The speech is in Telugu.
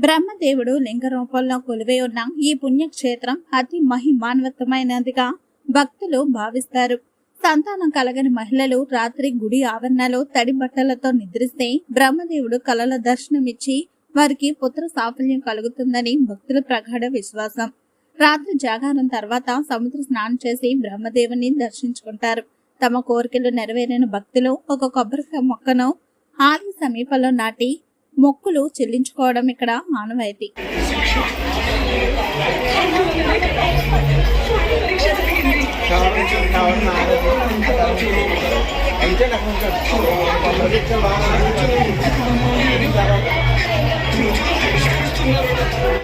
బ్రహ్మదేవుడు లింగ రూపంలో కొలువై ఉన్న ఈ పుణ్యక్షేత్రం అతి మహిమాన్వితమైనదిగా భక్తులు భావిస్తారు. సంతానం కలగని మహిళలు రాత్రి గుడి ఆవరణలో తడి బట్టలతో నిద్రిస్తే బ్రహ్మదేవుడు కలల దర్శనమిచ్చి వారికి పుత్ర సాఫల్యం కలుగుతుందని భక్తుల ప్రగాఢ విశ్వాసం. రాత్రి జాగారం తర్వాత సముద్ర స్నానం చేసి బ్రహ్మదేవుని దర్శించుకుంటారు. తమ కోరికలు నెరవేరిన భక్తులు ఒక కొబ్బరికాయ మొక్కను ఆలయ సమీపంలో నాటి మొక్కులు చెల్లించుకోవడం ఇక్కడ ఆనవాయితీ. అయితే